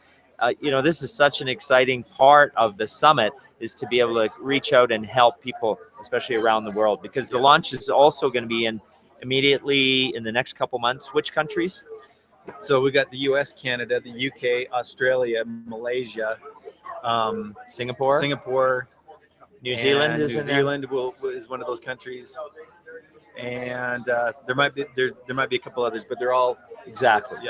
this is such an exciting part of the summit, is to be able to reach out and help people, especially around the world, because the launch is also going to be immediately in the next couple months. Which countries? So we got the US, Canada, the UK, Australia, Malaysia, Singapore. New Zealand is one of those countries, and there might be a couple others, but they're all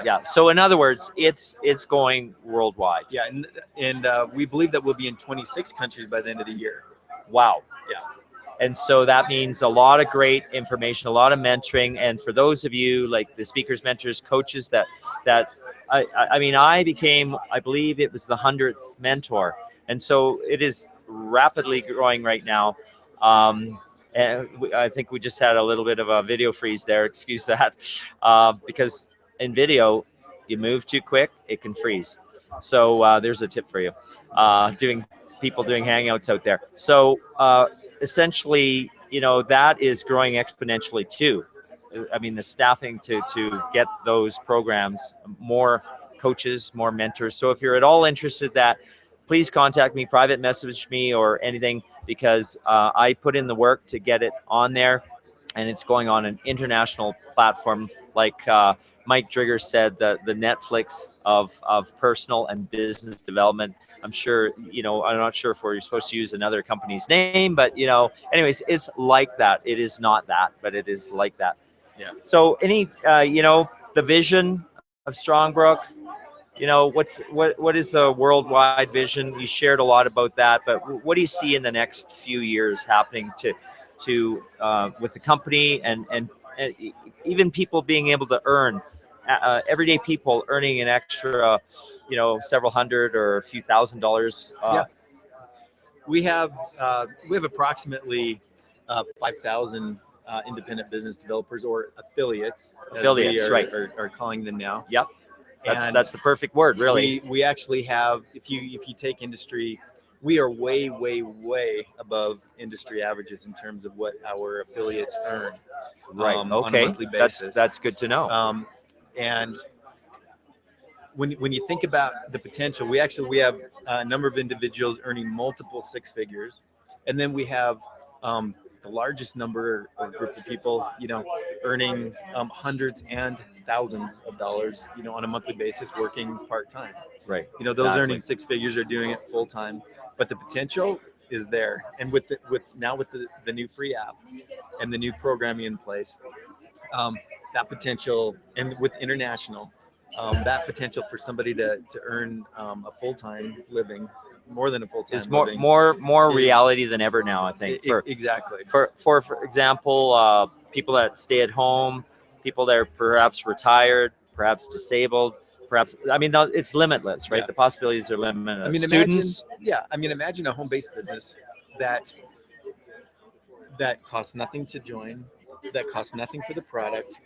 yeah. So in other words, it's going worldwide. Yeah, and we believe that we'll be in 26 countries by the end of the year. Wow. Yeah. And so that means a lot of great information, a lot of mentoring, and for those of you like the speakers, mentors, coaches that I became, I believe it was the 100th mentor, and so it is rapidly growing right now. And I think we just had a little bit of a video freeze there. Excuse that, because in video, you move too quick, it can freeze. So there's a tip for you, doing hangouts out there. So essentially, that is growing exponentially too. I mean, the staffing to get those programs, more coaches, more mentors. So if you're at all interested in that, please contact me, private message me or anything, because I put in the work to get it on there, and it's going on an international platform, like Mike Drigger said, the Netflix of personal and business development. I'm sure, I'm not sure if we're supposed to use another company's name, but anyways, it's like that. It is not that, but it is like that. Yeah. So the vision of Strongbrook, what is the worldwide vision? You shared a lot about that, but what do you see in the next few years happening to with the company and even people being able to earn, everyday people earning an extra, several hundred or a few $1,000s? We have approximately 5,000 independent business developers, or affiliates, right? Are calling them now. Yep. That's the perfect word, really. We actually have, if you take industry, we are way, way, way above industry averages in terms of what our affiliates earn. Right. On a monthly basis. That's good to know. And when you think about the potential, we have a number of individuals earning multiple six figures, and then we have the largest number or group of people, earning hundreds and thousands of dollars, on a monthly basis, working part-time. Right. Those earning six figures are doing it full-time, but the potential is there. And with the new free app and the new programming in place, that potential, and with international, that potential for somebody to earn a full-time living, more than a full-time is living, more reality than ever now, I think. Exactly. For example, people that stay at home, people that are perhaps retired, perhaps disabled, perhaps, I mean, it's limitless, right? Yeah. The possibilities are limitless. I mean, Students, imagine a home-based business that costs nothing to join, that costs nothing for the product,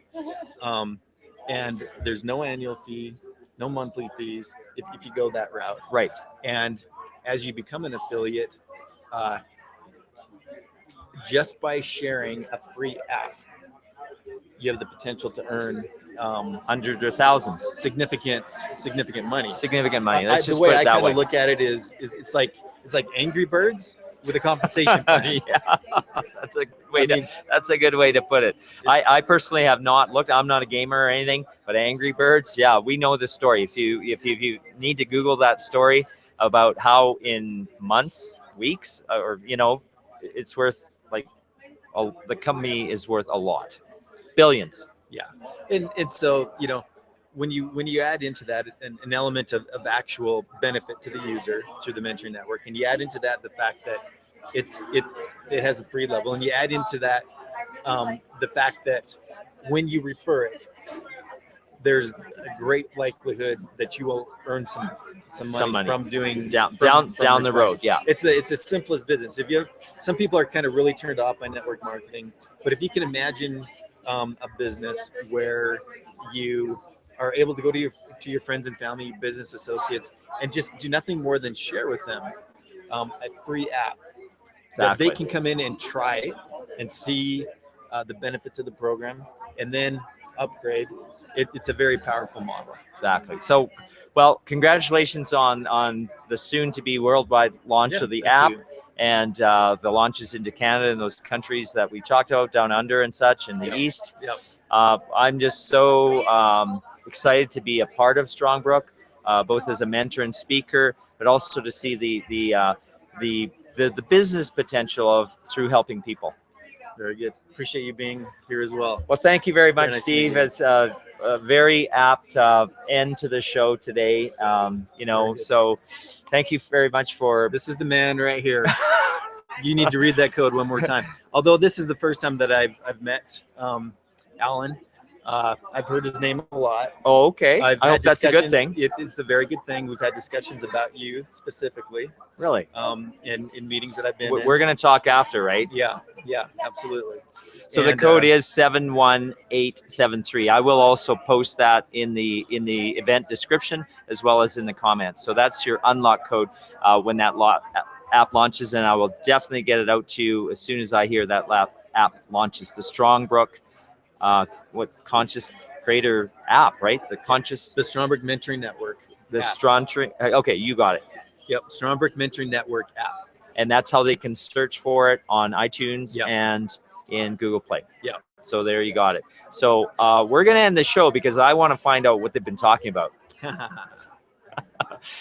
and there's no annual fee, no monthly fees if you go that route. right? And as you become an affiliate, just by sharing a free app, you have the potential to earn Hundreds or thousands, significant money. significant money. I, Let's the just way put I it that kind way. of look at it is it's like Angry Birds with a compensation plan. Yeah, that's a good way to put it. I personally have not looked. I'm not a gamer or anything, but Angry Birds, yeah, we know the story. If you need to Google that story about how in months, weeks, or it's worth like the company is worth a lot, billions. Yeah, and so when you add into that an element of actual benefit to the user through the mentoring network, and you add into that the fact that it has a free level, and you add into that the fact that when you refer it, there's a great likelihood that you will earn some money from doing down the referring. road. Yeah, it's the simplest business. Some people are kind of really turned off by network marketing, but if you can imagine a business where you are able to go to your friends and family, business associates, and just do nothing more than share with them a free app that they can come in and try and see the benefits of the program, and then upgrade. It's a very powerful model. Exactly. So, well, congratulations on the soon-to-be worldwide launch of the app. You. And the launches into Canada and those countries that we talked about down under and such in the East. Yep. I'm just so excited to be a part of Strongbrook, both as a mentor and speaker, but also to see the business potential through helping people. Very good. Appreciate you being here as well. Well, thank you very much, nice Steve. It's a very apt end to the show today. So thank you very much for. This is the man right here. You need to read that code one more time. Although this is the first time that I've met Alan. I've heard his name a lot. Oh, okay. I hope that's a good thing. It's a very good thing. We've had discussions about you specifically. Really? In meetings that I've been in. We're going to talk after, right? Yeah, absolutely. So the code is 71873. I will also post that in the event description as well as in the comments. So that's your unlock code when that app launches, and I will definitely get it out to you as soon as I hear that app launches. The Strongbrook, conscious creator app, right? The Strongbrook Mentoring Network. Okay, you got it. Yep, Strongbrook Mentoring Network app. And that's how they can search for it on iTunes Yep. and in Google Play. Yeah. So there you got it. So we're going to end the show because I want to find out what they've been talking about.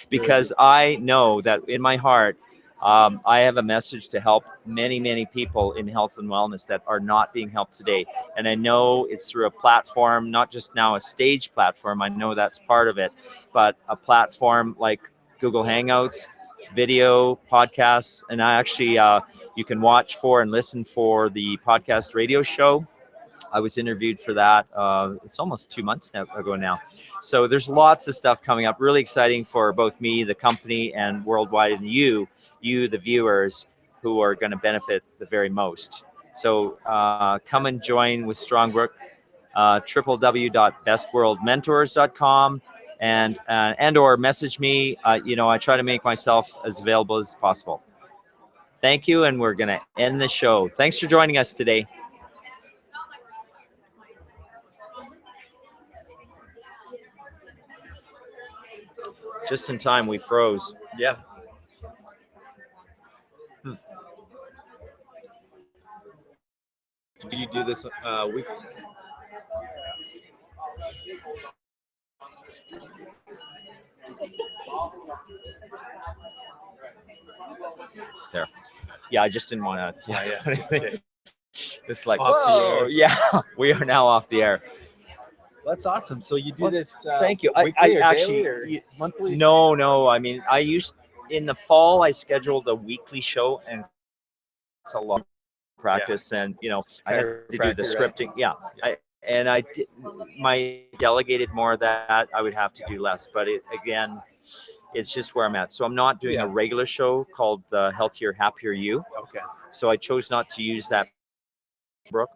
Because I know that in my heart, I have a message to help many, many people in health and wellness that are not being helped today. And I know it's through a platform, not just now a stage platform. I know that's part of it, but a platform like Google Hangouts, video, podcasts, and I actually, you can watch for and listen for the podcast radio show. I was interviewed for that. It's almost 2 months ago now. So there's lots of stuff coming up. Really exciting for both me, the company, and worldwide, and you, the viewers, who are going to benefit the very most. So come and join with Strongbrook, www.bestworldmentors.com, and or message me. I try to make myself as available as possible. Thank you, and we're going to end the show. Thanks for joining us today. Just in time, we froze. Yeah. Do you do this week? There. Yeah, I just didn't want to. Yeah. It's like, off the whoa, air. Yeah, we are now off the air. That's awesome. So you do this thank you. weekly I or actually, daily or monthly? No. I mean, in the fall, I scheduled a weekly show, and it's a long practice, and I had to do the scripting. Yeah, and I did, my delegated more of that, I would have to do less. But again, it's just where I'm at. So I'm not doing a regular show called Healthier, Happier You. Okay. So I chose not to use that, Brooke.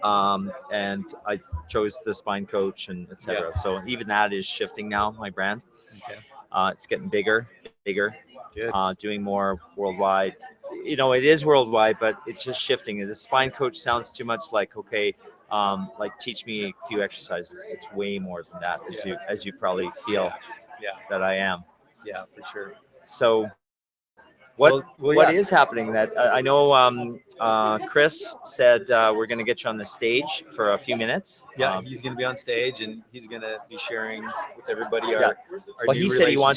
And I chose the spine coach and etc. So even that is shifting now, my brand. Okay. It's getting bigger. Good. Doing more worldwide. You know, it is worldwide, but it's just shifting. The spine coach sounds too much like, okay, like teach me a few exercises. It's way more than that, as you probably feel that I am. Yeah, for sure. So what Well, is happening? That I know Chris said we're going to get you on the stage for a few minutes. Yeah, he's going to be on stage and he's going to be sharing with everybody our Well, new he said he wants